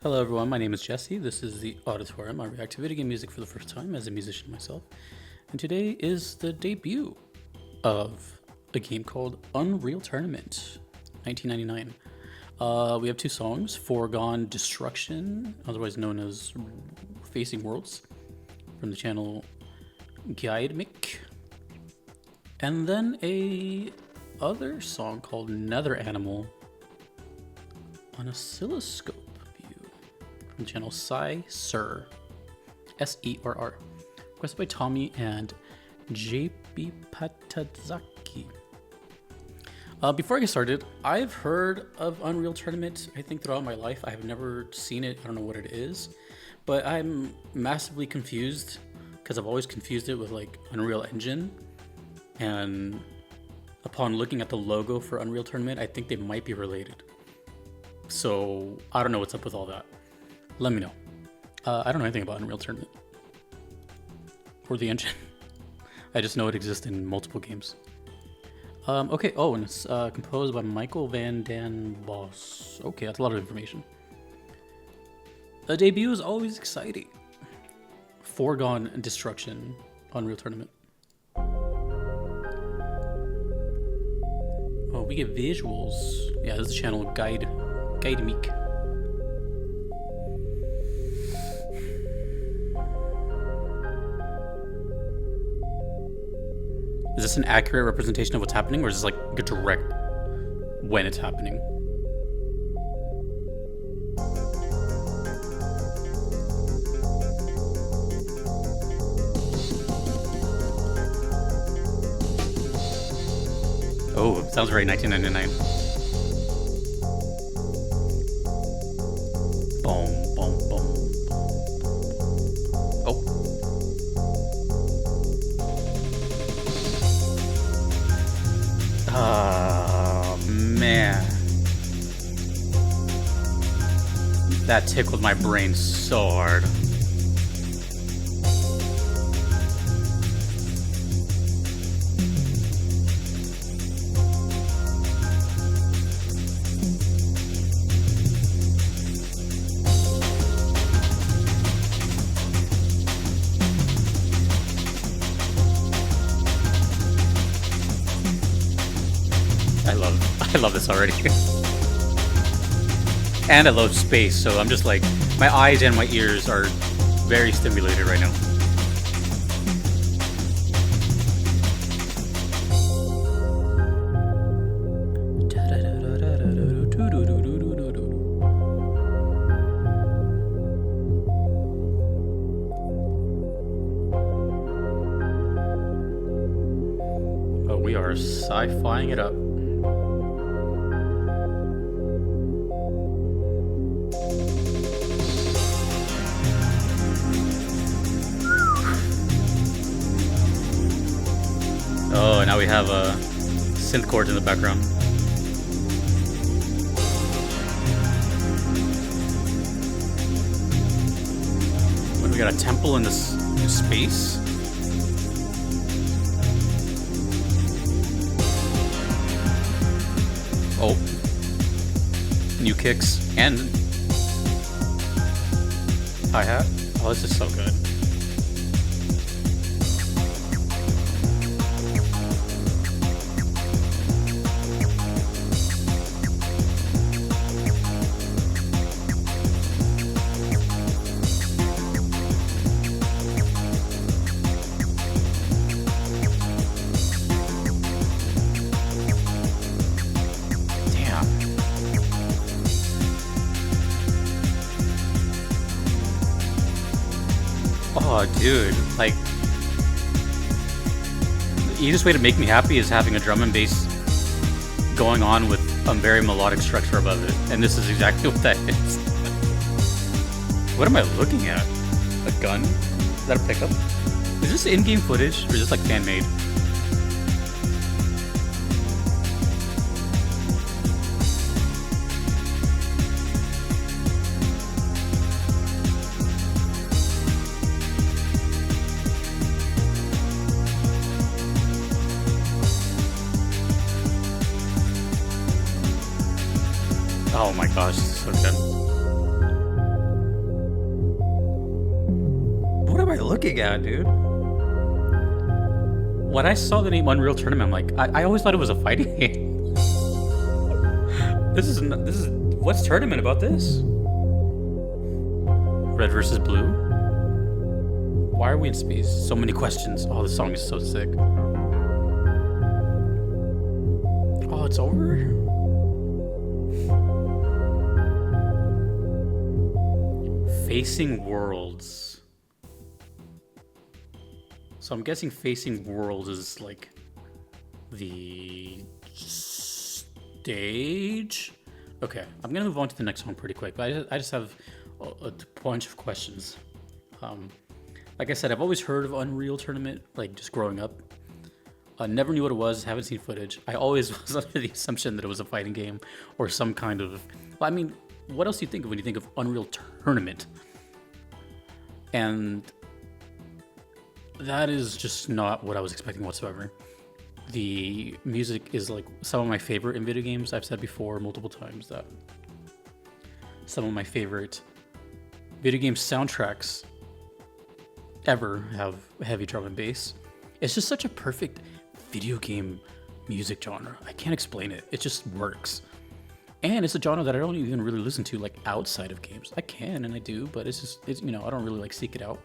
Hello everyone, my name is Jesse. This is the Auditorium. I react to video game music for the first time as a musician myself. And today is the debut of a game called Unreal Tournament 1999. We have two songs, Foregone Destruction, otherwise known as Facing Worlds, from the channel Guide Mick. And then a other song called Nether Animal on oscilloscope from the channel Sir, Serr, requested by Tommy and Japiepatatzakie. Before I get started, I've heard of Unreal Tournament, I think throughout my life. I have never seen it, I don't know what it is, but I'm massively confused because I've always confused it with like Unreal Engine, and upon looking at the logo for Unreal Tournament, I think they might be related. So I don't know what's up with all that. Let me know. I don't know anything about Unreal Tournament or the engine. I just know it exists in multiple games. Okay, oh, and it's composed by Michael Van Dan Boss. Okay, that's a lot of information. A debut is always exciting. Foregone Destruction, Unreal Tournament. Oh, we get visuals. Yeah, this is the channel Guide Meek. Is this an accurate representation of what's happening, or is this like a direct when it's happening? Oh, it sounds very 1999. Boom, boom, boom. Oh. Oh, man. That tickled my brain so hard. I love this already. And I love space, so I'm just like, my eyes and my ears are very stimulated right now. Oh, we are sci-fiing it up. Oh, now we have synth chords in the background. What, we got a temple in this space? Oh. New kicks and hi-hat. Oh, this is so good. Oh, dude, like, the easiest way to make me happy is having a drum and bass going on with a very melodic structure above it, and this is exactly what that is. What am I looking at? A gun? Is that a pickup? Is this in-game footage, or is this like fan-made? Oh my gosh, this is so good. looking at, dude? When I saw the name Unreal Tournament, I'm like, I always thought it was a fighting game. This is what's tournament about this? Red versus blue. Why are we in space? So many questions. Oh, this song is so sick. Oh, it's over? Facing Worlds. So I'm guessing Facing Worlds is like the stage. Okay, I'm gonna move on to the next one pretty quick, but I just have a bunch of questions. Like I said, I've always heard of Unreal Tournament, like just growing up. Never knew what it was, haven't seen footage. I always was under the assumption that it was a fighting game or some kind of... Well, I mean, what else do you think of when you think of Unreal Tournament? And that is just not what I was expecting whatsoever. The music is like some of my favorite in video games. I've said before multiple times that some of my favorite video game soundtracks ever have heavy drum and bass. It's just such a perfect video game music genre. I can't explain it. It just works. And it's a genre that I don't even really listen to like outside of games. I can and I do, but it's I don't really like seek it out.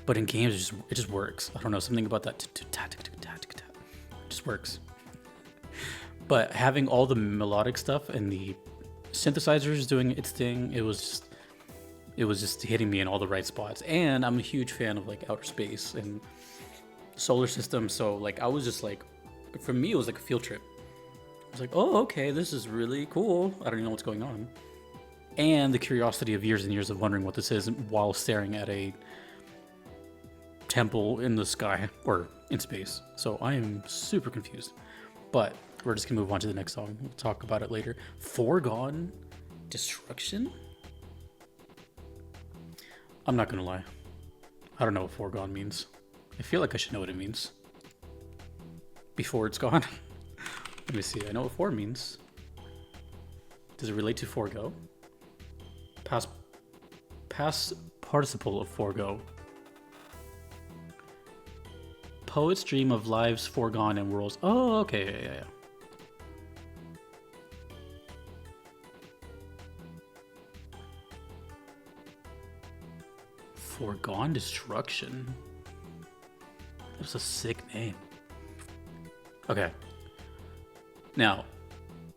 But in games, it just works. I don't know, something about that. It just works. But having all the melodic stuff and the synthesizers doing its thing, it was just hitting me in all the right spots. And I'm a huge fan of like outer space and solar system. So like I was just like, for me, it was like a field trip. I was like, oh, okay, this is really cool. I don't even know what's going on. And the curiosity of years and years of wondering what this is while staring at a temple in the sky or in space. So I am super confused. But we're just gonna move on to the next song. We'll talk about it later. Foregone Destruction? I'm not gonna lie. I don't know what foregone means. I feel like I should know what it means before it's gone. Let me see. I know what for means. Does it relate to forego? Past participle of forego. Poets dream of lives foregone and worlds. Oh, okay, yeah. Foregone Destruction. That's a sick name. Okay. Now,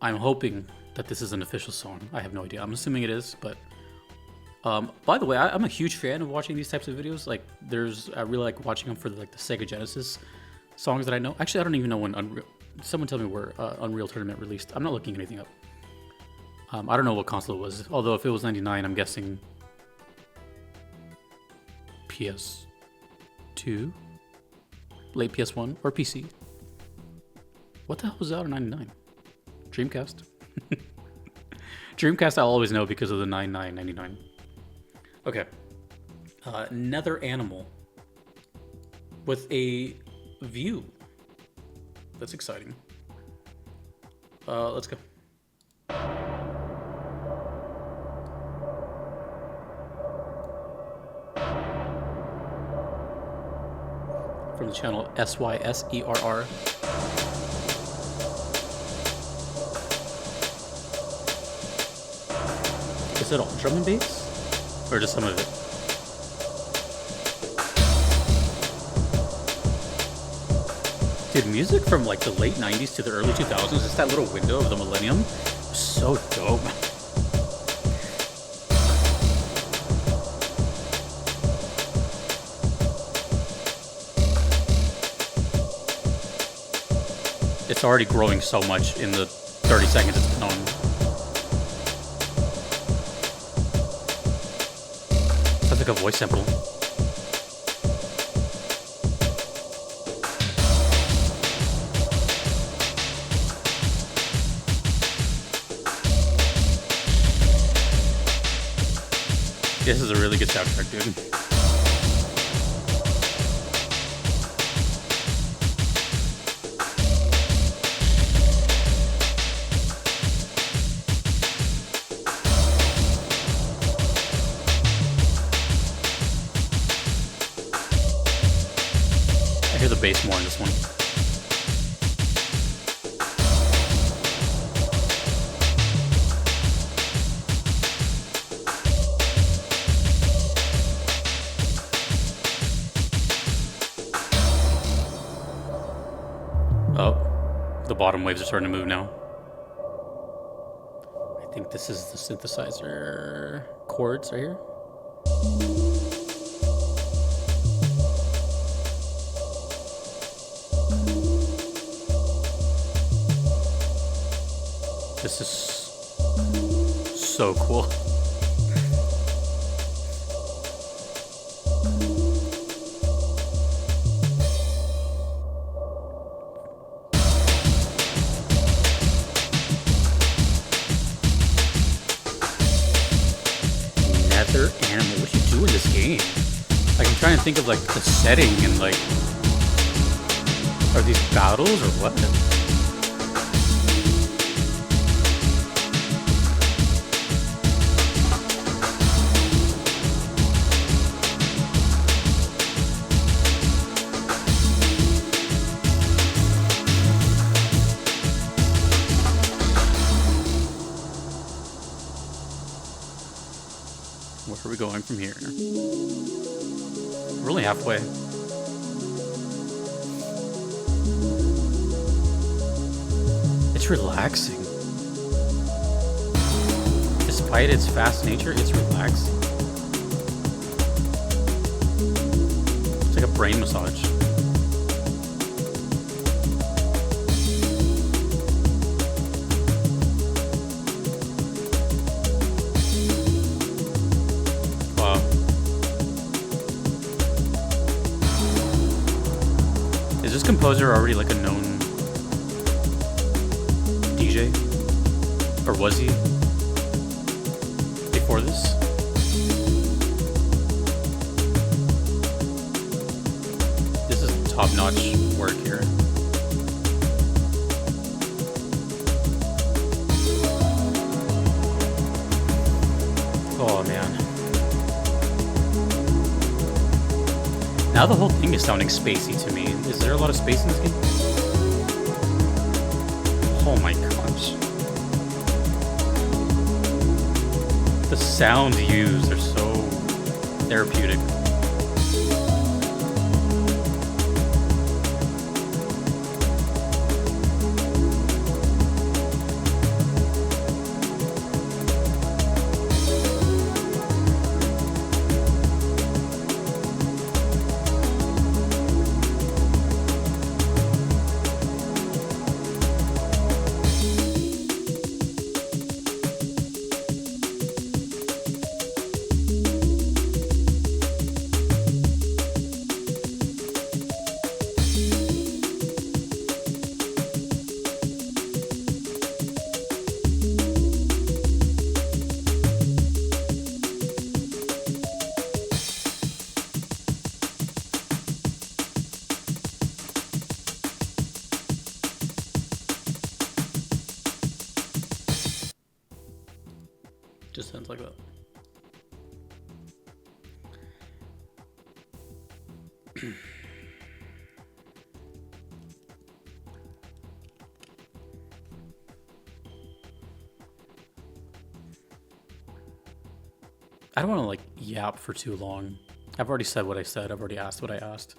I'm hoping that this is an official song. I have no idea. I'm assuming it is, but by the way, I'm a huge fan of watching these types of videos. Like, I really like watching them for like the Sega Genesis songs that I know. Actually, I don't even know when someone tell me where Unreal Tournament released. I'm not looking anything up. I don't know what console it was. Although if it was 99, I'm guessing PS2, late PS1, or PC. What the hell was out in 99? Dreamcast. Dreamcast I'll always know because of the 9999. Okay. Nether animal with a view. That's exciting. Let's go. From the channel SYSERR. Is it all drum and bass? Or just some of it? Dude, music from like the late 90s to the early 2000s, just that little window of the millennium, was so dope. It's already growing so much in the 30 seconds it's been on. Sounds like a voice sample. This is a really good soundtrack, dude. I hear the bass more in this one. Oh, the bottom waves are starting to move now. I think this is the synthesizer chords right here. This is so cool. Nether animal, what you do in this game? Like, I'm trying to think of like the setting and like, are these battles or what? Where are we going from here? We're only halfway. It's relaxing. Despite its fast nature, it's relaxing. It's like a brain massage. Is this composer already like a known DJ? Or was he? Before this? This is top-notch work here. Oh man. Now the whole thing is sounding spacey to me. Is there a lot of space in this game? Oh my gosh. The sounds used are so therapeutic. Just sounds like that. I don't want to like yap for too long. I've already said what I said. I've already asked what I asked.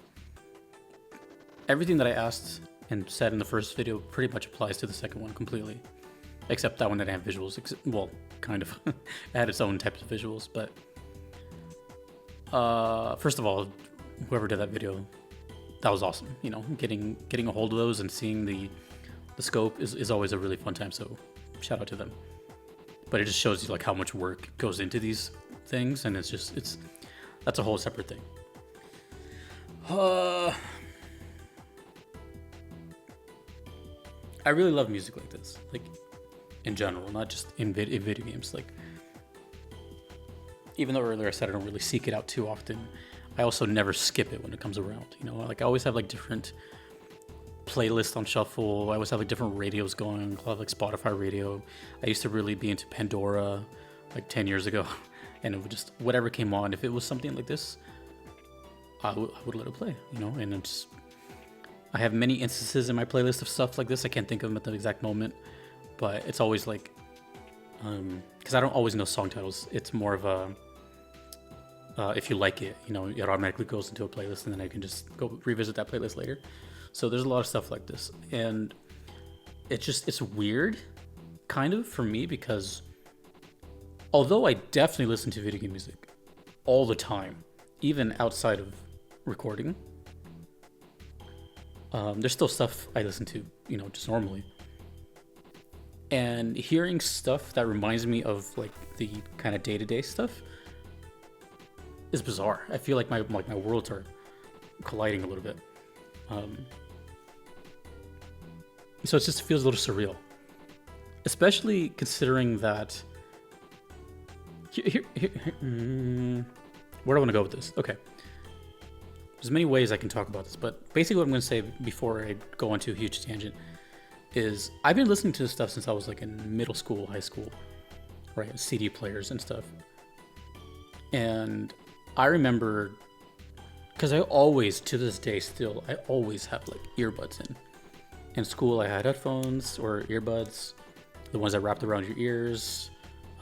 Everything that I asked and said in the first video pretty much applies to the second one completely. Except that one didn't have visuals. Well, kind of. It had its own types of visuals, but... first of all, whoever did that video, that was awesome. You know, getting a hold of those and seeing the scope is always a really fun time, so shout out to them. But it just shows you like how much work goes into these things, and that's a whole separate thing. I really love music like this, like in general, not just in video games. Like, even though earlier I said I don't really seek it out too often, I also never skip it when it comes around. You know, like I always have like different playlists on shuffle. I always have like different radios going. I have like Spotify radio. I used to really be into Pandora like 10 years ago, and it would just whatever came on. If it was something like this, I would let it play. You know, and it's I have many instances in my playlist of stuff like this. I can't think of them at the exact moment, but it's always like, because I don't always know song titles. It's more of a, if you like it, you know, it automatically goes into a playlist, and then I can just go revisit that playlist later. So there's a lot of stuff like this, and it's weird, kind of, for me, because although I definitely listen to video game music all the time, even outside of recording, there's still stuff I listen to, you know, just normally. And hearing stuff that reminds me of like the kind of day-to-day stuff is bizarre. I feel like my worlds are colliding a little bit. So it just feels a little surreal, especially considering that. Where do I want to go with this? Okay. There's many ways I can talk about this, but basically what I'm going to say before I go into a huge tangent is I've been listening to this stuff since I was like in middle school, high school, right? CD players and stuff. And I remember, because I always, to this day still, I always have like earbuds in. In school, I had headphones or earbuds, the ones that wrapped around your ears.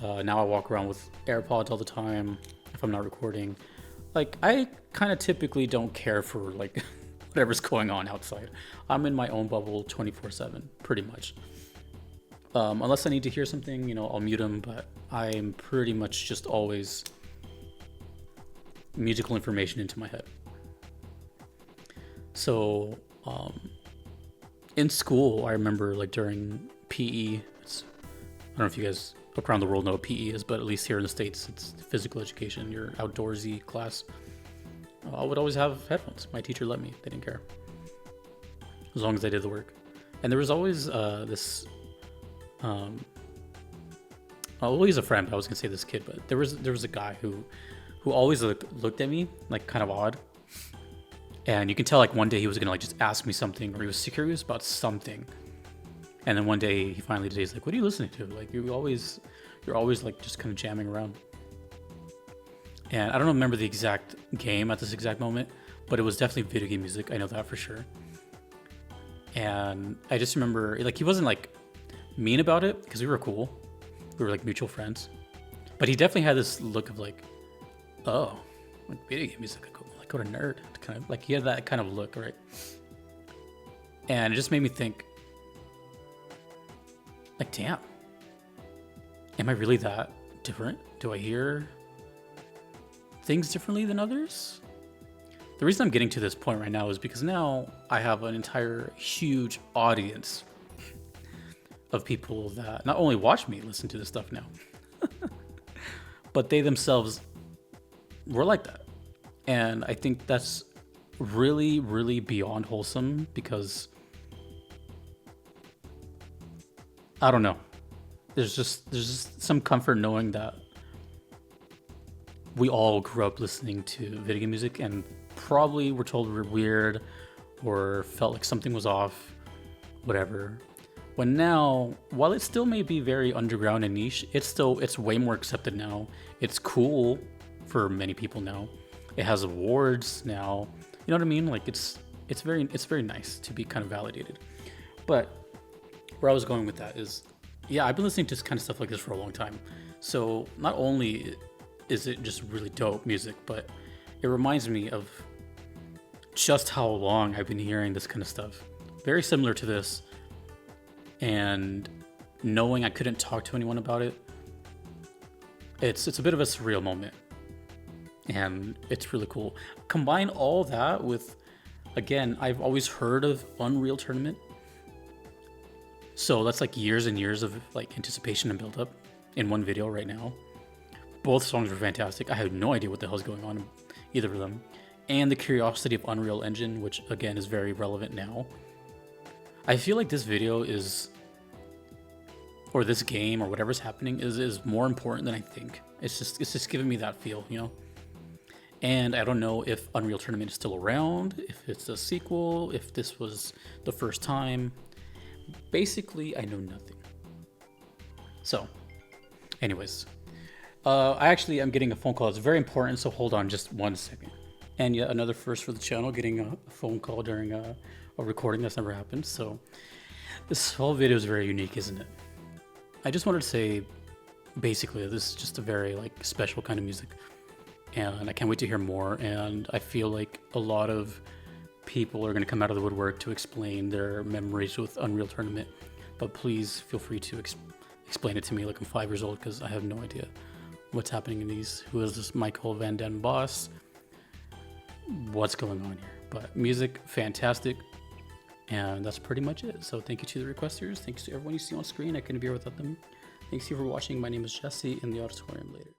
Now I walk around with AirPods all the time if I'm not recording. Like, I kind of typically don't care for like whatever's going on outside. I'm in my own bubble 24/7, pretty much. Unless I need to hear something, you know, I'll mute them, but I'm pretty much just always musical information into my head. So, in school, I remember like during PE, I don't know if you guys around the world know what PE is, but at least here in the States, it's physical education, your outdoorsy class. I would always have headphones. My teacher let me. They didn't care. As long as I did the work. And there was always this... well, he's a friend. I was going to say this kid, but there was a guy who always looked at me like kind of odd. And you can tell like one day he was going to like just ask me something, or he was curious about something. And then one day he finally did. He's like, "What are you listening to? Like you're always like just kind of jamming around." And I don't remember the exact game at this exact moment, but it was definitely video game music. I know that for sure. And I just remember, like, he wasn't like mean about it because we were cool. We were like mutual friends. But he definitely had this look of like, oh, like video game music, like what a nerd. Kind of like he had that kind of look, right? And it just made me think, like, damn, am I really that different? Do I hear things differently than others? The reason I'm getting to this point right now is because now I have an entire huge audience of people that not only watch me listen to this stuff now, but they themselves were like that. And I think that's really, really beyond wholesome, because I don't know. There's just some comfort knowing that we all grew up listening to video game music and probably were told we were weird or felt like something was off, whatever. When now, while it still may be very underground and niche, it's way more accepted now. It's cool for many people now. It has awards now. You know what I mean? Like it's very nice to be kind of validated. But where I was going with that is, yeah, I've been listening to this kind of stuff like this for a long time. So not only is it just really dope music, but it reminds me of just how long I've been hearing this kind of stuff. Very similar to this. And knowing I couldn't talk to anyone about it, it's a bit of a surreal moment. And it's really cool. Combine all that with, again, I've always heard of Unreal Tournament. So that's like years and years of like anticipation and build up in one video right now. Both songs were fantastic. I had no idea what the hell's going on in either of them. And the curiosity of Unreal Engine, which again is very relevant now. I feel like this video is, or this game or whatever's happening is more important than I think. It's just giving me that feel, you know? And I don't know if Unreal Tournament is still around, if it's a sequel, if this was the first time. Basically, I know nothing. So, anyways, I actually am getting a phone call. It's very important, so hold on just 1 second. And yet another first for the channel, getting a phone call during a recording. That's never happened. So this whole video is very unique, isn't it? I just wanted to say, basically, this is just a very like special kind of music, and I can't wait to hear more. And I feel like a lot of people are going to come out of the woodwork to explain their memories with Unreal Tournament. But please feel free to explain it to me like I'm 5 years old, because I have no idea what's happening in these. Who is this Michael Van Den Boss? What's going on here? But music, fantastic. And that's pretty much it. So thank you to the requesters. Thanks to everyone you see on screen. I couldn't be here without them. Thanks to you for watching. My name is Jesse in the auditorium later.